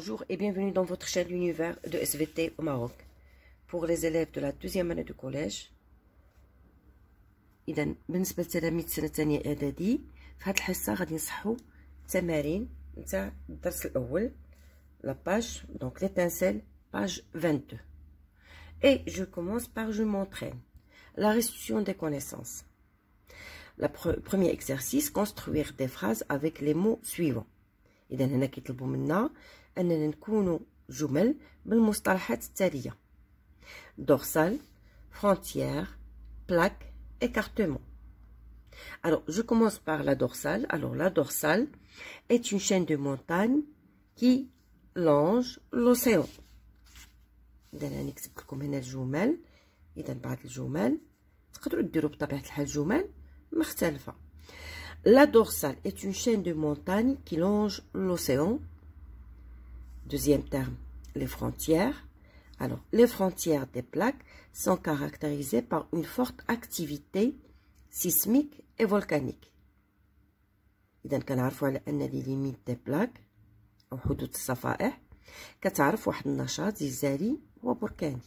bonjour et bienvenue dans votre chaîne L'Univers de SVT au Maroc. Pour les élèves de la deuxième année de collège, إذا بالنسبة لتلاميذ سنة ثانية إعدادي في هاد الحصة غادي نصحو التمارين نتاع الدرس الأول la page, donc l'étincelle, page 22. Et je commence par je m'entraîne. La restitution des connaissances. Le premier exercice, construire des phrases avec les mots suivants. إذا هنا كيطلبوا منا أننا نكونوا جمل بالمصطلحات التالية: dorsale, frontière, plaque, écartement. Alors, je commence par la dorsale. Alors, la dorsale est une chaîne de montagnes qui longe l'océan. إذا نكتب لكم هنا الجمل. إذا بعض الجمل تقدروا ديروا بطبيعة الحال جمل مختلفة. La dorsale est une chaîne de montagnes qui longe l'océan. Deuxième terme, les frontières. Alors, les frontières des plaques sont caractérisées par une forte activité sismique et volcanique. إذا كنعرفوا على أن لي ليميت دي بلاك أو حدود الصفائح كتعرف واحد النشاط زلزالي وبركاني.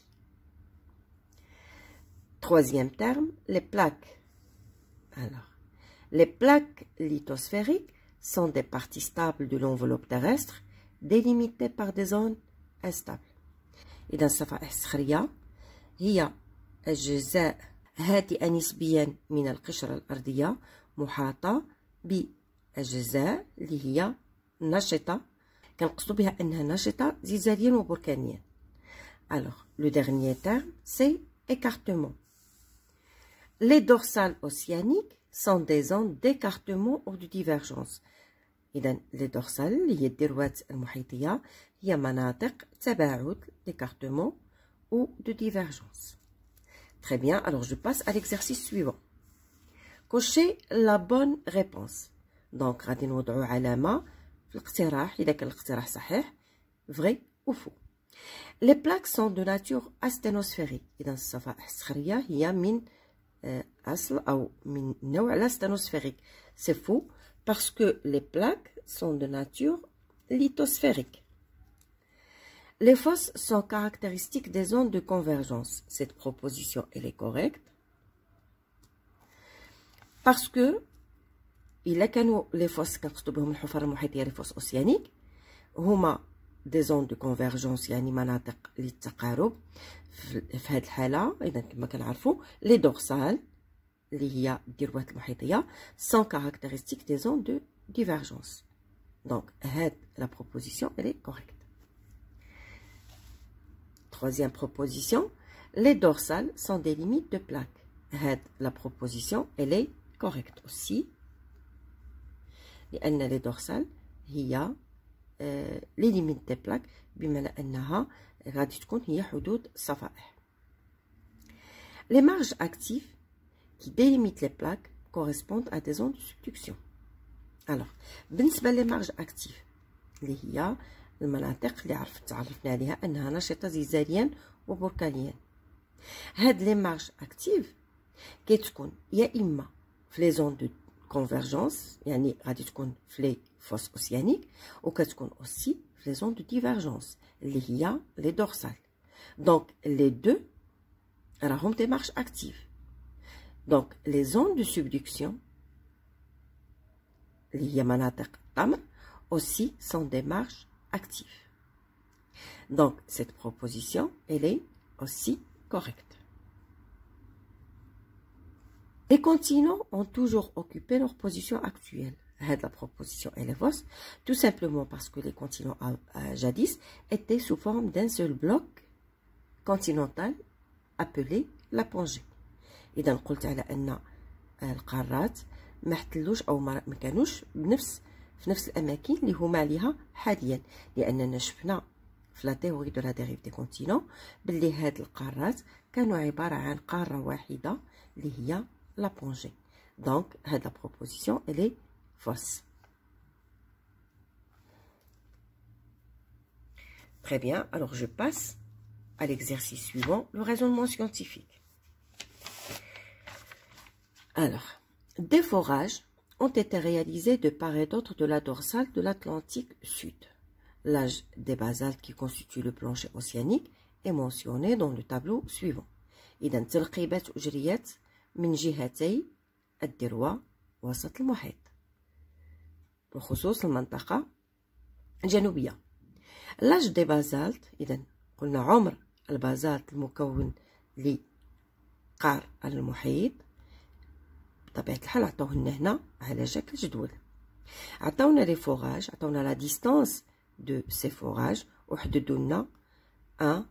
Troisième terme, les plaques. Alors, les plaques lithosphériques sont des parties stables de l'enveloppe terrestre délimitées par des zones instables. إذا الصفائح الصخرية هي أجزاء هادئة نسبيا من القشرة الأرضية محاطة بأجزاء اللي هي نشطة كنقصدوا بها أنها نشطة زلزاليا وبركانيا. Alors, le dernier terme, c'est écartement. Les dorsales océaniques sont des zones d'écartement ou de divergence. إذا les dorsales اللي هي الذروات المحيطية هي مناطق تباعد d'écartement ou de divergence. Très bien, alors je passe à l'exercice suivant. Cochez la bonne réponse. Donc غادي نوضعوا علامة في الاقتراح إذا كان الاقتراح صحيح vrai ou faux. Les plaques sont de nature asténosphérique. إذا الصفائح الصخرية هي من أصل أو من نوع l'asténosphérique. C'est faux parce que les plaques sont de nature lithosphérique. Les fosses sont caractéristiques des zones de convergence. Cette proposition elle est correcte parce que إلا كانوا les fosses كنقصدوا بهم الحفر المحيطية les fosses océaniques هما des zones de convergence يعني مناطق للتقارب. في هذه الحالة إذا كما كنعرفوا les dorsales اللي هي الذروات المحيطية sont caractéristiques des zones de divergence. Donc هاد la proposition elle est correcte. Troisième proposition, les dorsales sont des limites de plaques. هاد la proposition elle est correcte aussi. لأن les dorsales هي les limites des plaques بمعنى أنها غادي تكون هي حدود الصفائح. Les marges actives qui délimitent les plaques correspondent à des zones de subduction. Alors, بالنسبة les marges actives اللي هي المناطق اللي تعرفنا عليها أنها نشطة زلزاليا وبركانيا. هاد les marges actives كتكون يا إما في les zones de convergence يعني غادي تكون في les fosses océaniques وكتكون aussi في les zones de divergence اللي هي les dorsales. Donc les deux راهم des marges actives. Donc les zones de subduction اللي هي مناطق الطمر aussi sont des marges actives. Donc cette proposition elle est aussi correcte. Les continents ont toujours occupé leur position actuelle. La proposition elle est fausse, tout simplement parce que les continents jadis étaient sous forme d'un seul bloc continental appelé la Pangée. إذا قلت على أن القارات ما احتلوش أو ما كانوش في نفس الأماكن اللي هما عليها حاليا، لأننا شفنا في لا تيوري دو لا ديريف دي كونتينون باللي هاد القارات كانوا عبارة عن قارة واحدة اللي هي لا Pangée. Donc هاد la proposition elle est fausse. Très bien, alors je passe à l'exercice suivant, le raisonnement scientifique. Alors, des forages ont été réalisés de part et d'autre de la dorsale de l'Atlantique Sud. l'âge des basaltes qui constituent le plancher océanique est mentionné dans le tableau suivant. إذا ترقيبات أجريت من جهتي الذروة وسط المحيط بخصوص المنطقة الجنوبية. l'âge des basaltes إذا قلنا عمر البازالت المكون لقار المحيط بطبيعة الحال عطوه لنا هنا على شكل جدول. عطونا لي فوراج، عطونا لا ديستانس دو سي فوراج وحددوا لنا 1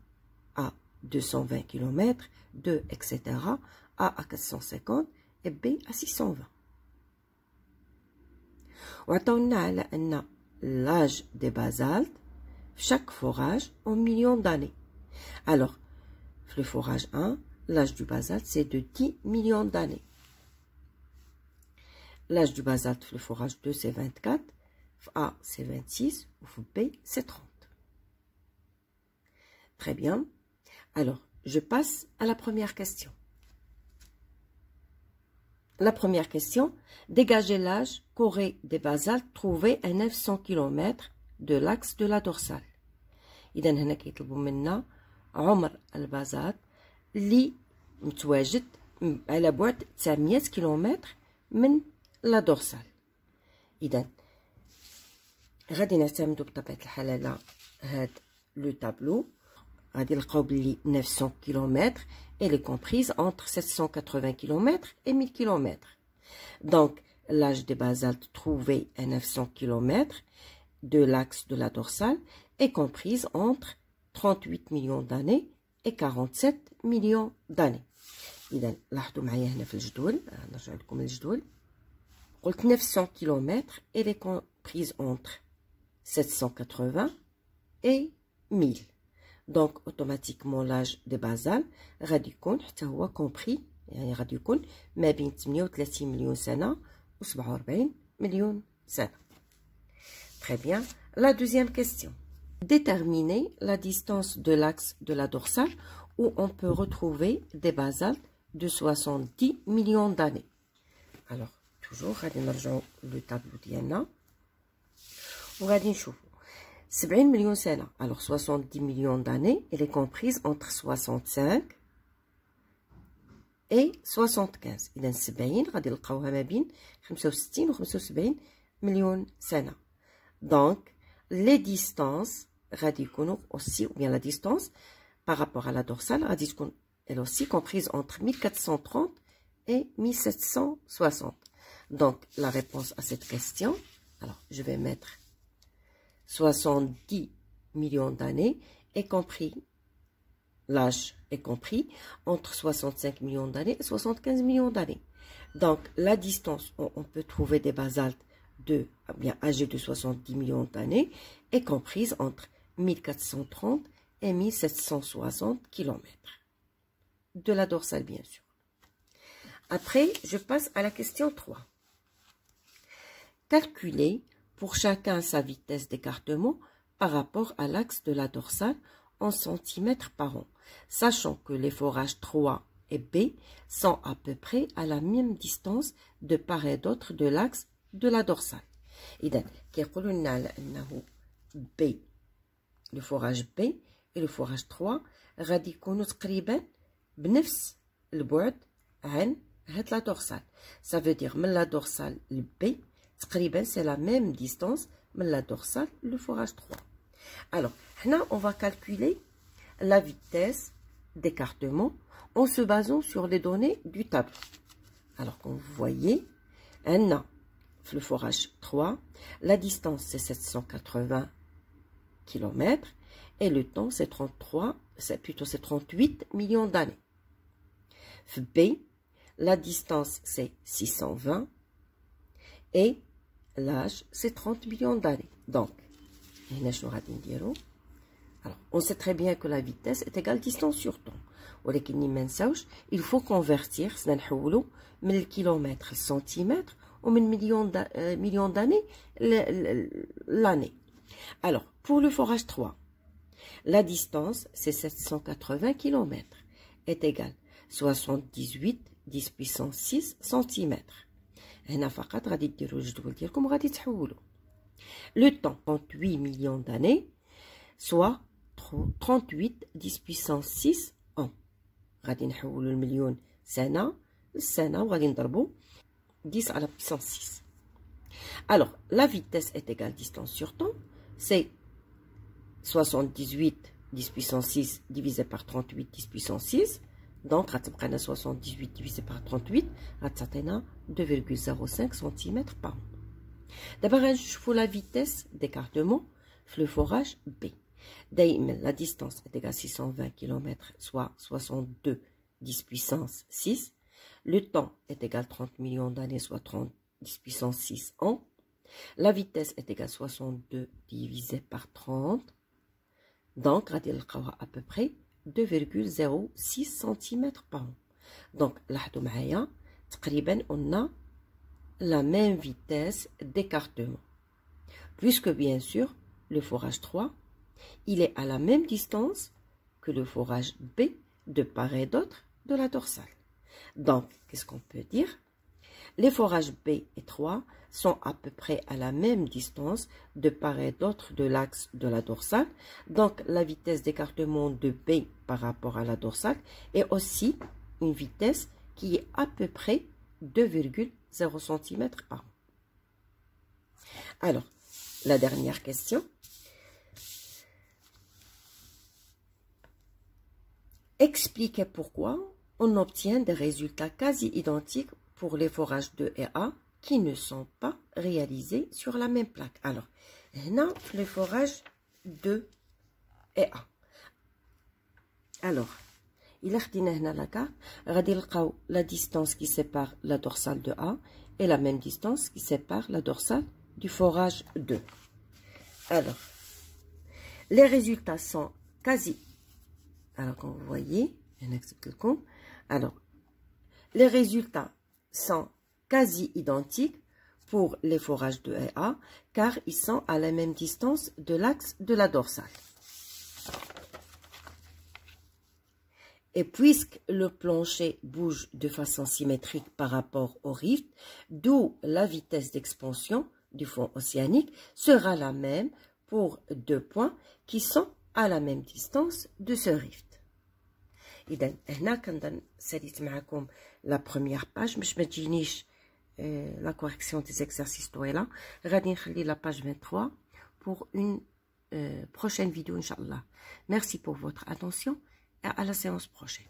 à 220 km, 2 etc. A à 450 et B à 620. وعطونا على أن l'âge des basaltes chaque forage en millions d'années. Alors, le forage 1, l'âge du basalte c'est de 10 millions d'années. L'âge du basalte, le forage 2 c'est 24, A c'est 26, ou B c'est 30. Très bien. Alors, je passe à la première question. La première question, dégagez l'âge qu'auraient des basaltes trouvés à 900 km de l'axe de la dorsale. إذا هنا كيطلبوا منا عمر البازالت اللي متواجد على بعد 900 كيلومتر من لا دورسال. إذا غادي نعتمدوا بطبيعة الحال على هاد لو تابلو. غادي نلقاو بلي 900 km elle est comprise entre 780 km et 1000 km. Donc l'âge des basaltes trouvé à 900 km de l'axe de la dorsale est comprise entre 38 millions d'années et 47 millions d'années. إذا لاحظوا معايا هنا في الجدول، نرجع لكم الجدول. قلت 900 km elle est comprise entre 780 et 1000. Donc automatiquement l'âge des basaltes غادي يكون حتى هو compris، يعني غادي يكون ما بين 38 مليون سنة و 47 مليون سنة. Très bien. La deuxième question. Déterminer la distance de l'axe de la dorsale où on peut retrouver des basaltes de 70 millions d'années. Alors toujours غادي نرجعوا le tableau ديالنا وغادي نشوفوا 70 millions سنة. Alors 70 millions d'années, elle est comprise entre 65 et 75. إذا 70 غادي نلقاوها ما بين 65 و 75 مليون سنة. Donc les distances غادي يكونوا aussi, ou bien la distance par rapport à la dorsale غادي تكون elle aussi comprise entre 1430 et 1760. Donc la réponse à cette question, alors je vais mettre 70 millions d'années est compris, l'âge est compris entre 65 millions d'années et 75 millions d'années. Donc la distance où on peut trouver des basaltes bien âgés de 70 millions d'années est comprise entre 1430 et 1760 km. De la dorsale bien sûr. Après, je passe à la question 3. Calculer pour chacun sa vitesse d'écartement par rapport à l'axe de la dorsale en centimètres par an, sachant que les forages 3 et B sont à peu près à la même distance de part et d'autre de l'axe de la dorsale. إذا كيقولوا لنا على أنه B, le forage B et le forage 3 غادي يكونوا تقريبا بنفس البعد عن هاد لا dorsale. Ça veut dire من la dorsale ل B تقريبا c'est la même distance من la dorsale le forage 3. Alors, là, on va calculer la vitesse d'écartement en se basant sur les données du tableau. Alors, comme vous voyez, le forage 3, la distance c'est 780 km et le temps c'est 38 millions d'années. B, la distance c'est 620 et l'âge c'est 30 millions d'années. Donc, alors, on sait très bien que la vitesse est égale distance sur temps. Il faut convertir من الكيلومتر centimètre ou من millions d'années l'année. Alors, pour le forage 3, la distance c'est 780 km est égale 78 10 puissance 6 cm. هنا فقط غادي ديروا الجدول ديالكم وغادي تحولوا. Le temps, 38 millions d'années, soit 38 10 puissance 6 ans. غادي نحولوا المليون سنة للسنة وغادي نضربوا 10 à la puissance 6. Alors, la vitesse est égale distance sur temps, c'est 78 10 puissance 6 divisé par 38 10 puissance 6. Donc, 78 divisé par 38, 2,05 cm par an. D'abord, je fais la vitesse d'écartement, le forage B. La distance est égale à 620 km, soit 62 10 puissance 6. Le temps est égal à 30 millions d'années, soit 30 10 puissance 6 ans. La vitesse est égale à 62 divisé par 30. Donc, à peu près 2,06 cm par an. Donc, on a la même vitesse d'écartement. Puisque, bien sûr, le forage 3, il est à la même distance que le forage B de part et d'autre de la dorsale. Donc, qu'est-ce qu'on peut dire? Les forages B et 3 sont à peu près à la même distance de part et d'autre de l'axe de la dorsale. Donc, la vitesse d'écartement de B par rapport à la dorsale est aussi une vitesse qui est à peu près 2,0 cm par an. Alors, la dernière question. Expliquez pourquoi on obtient des résultats quasi identiques pour les forages 2 et A qui ne sont pas réalisés sur la même plaque. Alors, là, le forage 2 et A. Alors, il a la carte, la distance qui sépare la dorsale de A et la même distance qui sépare la dorsale du forage 2. Alors, les résultats sont quasi. Alors, comme vous voyez, alors, les résultats sont quasi identiques pour les forages 2 et A, car ils sont à la même distance de l'axe de la dorsale. Et puisque le plancher bouge de façon symétrique par rapport au rift, d'où la vitesse d'expansion du fond océanique sera la même pour deux points qui sont à la même distance de ce rift. إذا هنا كنظن ساليت معكم لا بروميير باج باش ما تجينيش لا كوريكسيون دي زيكزارسيس طويله. غادي نخلي لا باج 23 pour une prochaine vidéo, Inch'Allah. Merci pour votre attention et à la séance prochaine.